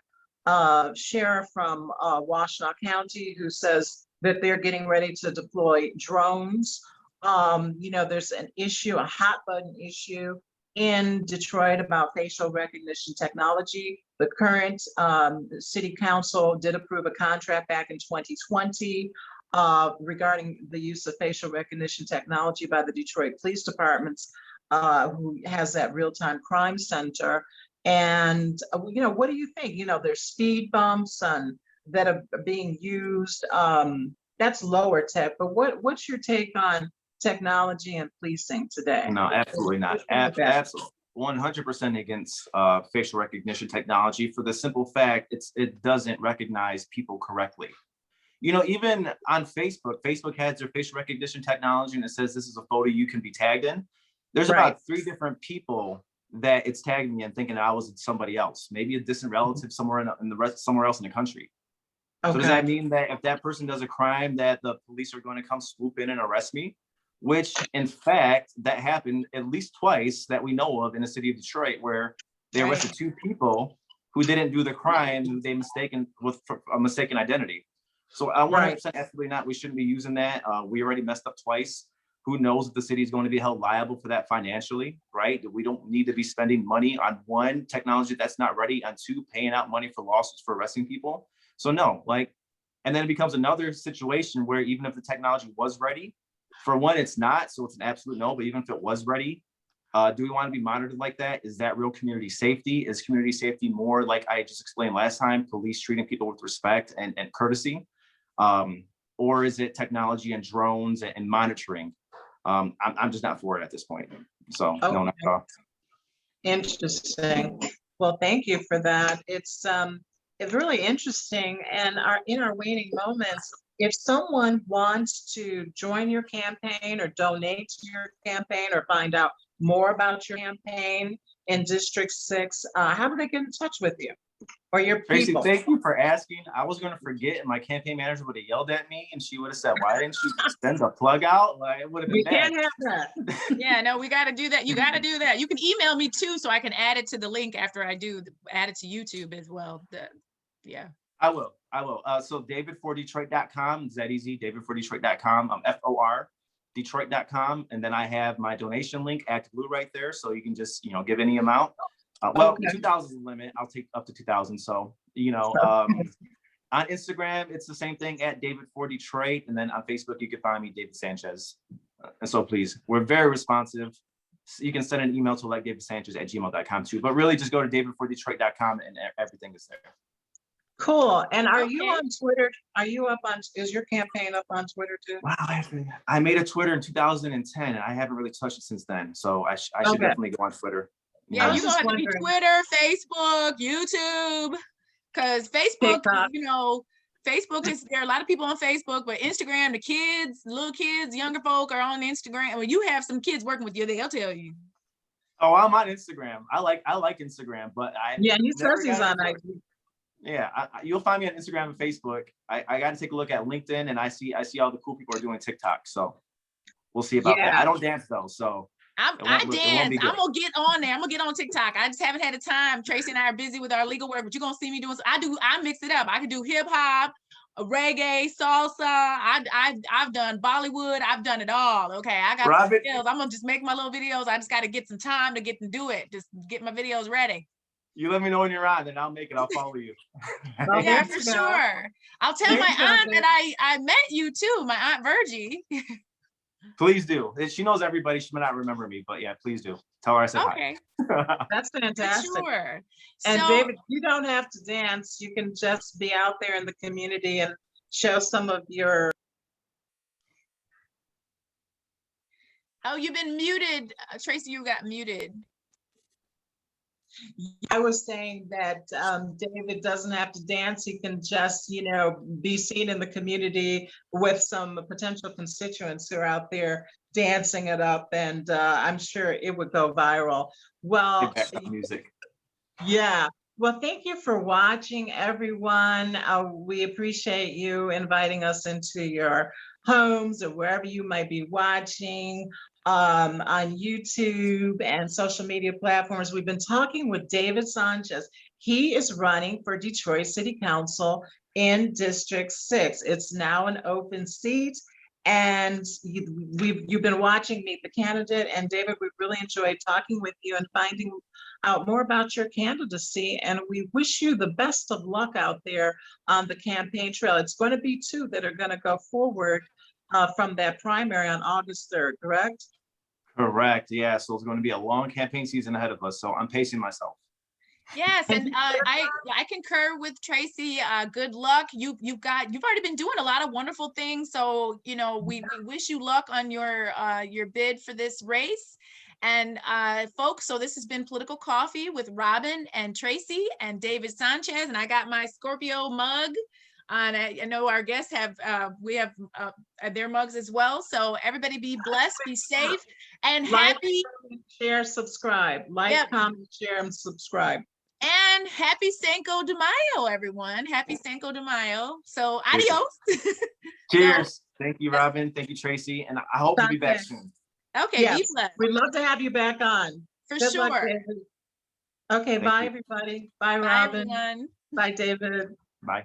sheriff from Washtenaw County, who says that they're getting ready to deploy drones. There's an issue, a hot button issue in Detroit about facial recognition technology. The current city council did approve a contract back in 2020 regarding the use of facial recognition technology by the Detroit Police Departments, who has that real-time crime center. And, what do you think? There's speed bumps that are being used. That's lower tech, but what's your take on technology and policing today? No, absolutely not. That's 100% against facial recognition technology, for the simple fact it doesn't recognize people correctly. Even on Facebook has their facial recognition technology, and it says this is a photo you can be tagged in. There's about 3 different people that it's tagging me and thinking I was somebody else, maybe a distant relative somewhere somewhere else in the country. Okay. So does that mean that if that person does a crime, that the police are going to come swoop in and arrest me? Which, in fact, that happened at least twice that we know of in the city of Detroit, where they arrested 2 people who didn't do the crime, who they mistaken with a mistaken identity. So 100% absolutely not. We shouldn't be using that. We already messed up twice. Who knows if the city is going to be held liable for that financially, right? We don't need to be spending money on 1, technology that's not ready, on 2, paying out money for lawsuits for arresting people. So no, and then it becomes another situation where even if the technology was ready, for 1, it's not, so it's an absolute no. But even if it was ready, do we want to be monitored like that? Is that real community safety? Is community safety more, like I just explained last time, police treating people with respect and courtesy? Or is it technology and drones and monitoring? I'm just not for it at this point. So no, not at all. Interesting. Well, thank you for that. It's really interesting. And in our waning moments, if someone wants to join your campaign or donate to your campaign or find out more about your campaign in District 6, how do they get in touch with you? or your Tracey, people? thank you for asking. I was gonna forget, and my campaign manager would have yelled at me, and she would have said, "Why didn't you send the plug out?" Like, it would have been We bad. can't have that. Yeah, no, we got to do that. You got to do that. You can email me too, so I can add it to the link after I do add it to YouTube as well. Yeah. I will. So david4detroit.com, is that easy? david4detroit.com, FOR Detroit.com. And then I have my donation link at blue right there. So you can just, give any amount. Well, 2,000 is the limit. I'll take up to 2,000. So, on Instagram, it's the same thing at David4Detroit. And then on Facebook, you can find me, David Sanchez. And so please, we're very responsive. So you can send an email to davidsanchez@gmail.com too. But really just go to david4detroit.com and everything is there. Cool. And are you on Twitter? Are you up on, is your campaign up on Twitter too? Wow, I made a Twitter in 2010 and I haven't really touched it since then. So I should definitely go on Twitter. Yeah, you're gonna have to be Twitter, Facebook, YouTube, because Facebook, Facebook is, there are a lot of people on Facebook, but Instagram, the kids, little kids, younger folk are on Instagram. When you have some kids working with you, they'll tell you. Oh, I'm on Instagram. I like Instagram, but he says he's on IG. Yeah, you'll find me on Instagram and Facebook. I got to take a look at LinkedIn, and I see all the cool people are doing TikTok. So we'll see about that. I don't dance though, so I dance. I'm gonna get on there. I'm gonna get on TikTok. I just haven't had the time. Tracey and I are busy with our legal work, but you're gonna see me doing. I mix it up. I can do hip hop, reggae, salsa. I've done Bollywood. I've done it all. Okay, I got Robyn, videos. I'm gonna just make my little videos. I just got to get some time to get and do it. Just get my videos ready. You let me know when you're on, then I'll make it. I'll follow you. Yeah, for sure. I'll tell my aunt that I met you too, my Aunt Virgie. Please do. She knows everybody. She might not remember me, but yeah, please do. Tell her I said hi. That's fantastic. For sure. And David, you don't have to dance. You can just be out there in the community and show some of your. Oh, you've been muted. Tracey, you got muted. I was saying that David doesn't have to dance. He can just, be seen in the community with some potential constituents who are out there dancing it up. And I'm sure it would go viral. Well, music. Yeah. Well, thank you for watching, everyone. We appreciate you inviting us into your homes or wherever you might be watching. On YouTube and social media platforms. We've been talking with David Sanchez. He is running for Detroit City Council in District 6. It's now an open seat, and you've been watching Meet the Candidate. And David, we really enjoyed talking with you and finding out more about your candidacy. And we wish you the best of luck out there on the campaign trail. It's going to be 2 that are going to go forward from that primary on August 3rd, correct? Correct. Yeah. So it's going to be a long campaign season ahead of us. So I'm pacing myself. Yes, and I concur with Tracey. Good luck. You've already been doing a lot of wonderful things. So we wish you luck on your bid for this race. And folks, so this has been Political Coffee with Robyn and Tracey and David Sanchez, and I got my Scorpio mug. And I know our guests have their mugs as well. So everybody be blessed, be safe, and happy. Like, share, subscribe. Comment, share, and subscribe. And happy Cinco de Mayo, everyone. Happy Cinco de Mayo. So adios. Cheers. Thank you, Robyn. Thank you, Tracey. And I hope to be back soon. Okay, yes. Be blessed. We'd love to have you back on. For Good sure. Luck, okay, bye, everybody. Bye, Robyn. Everyone. Bye, David. Bye.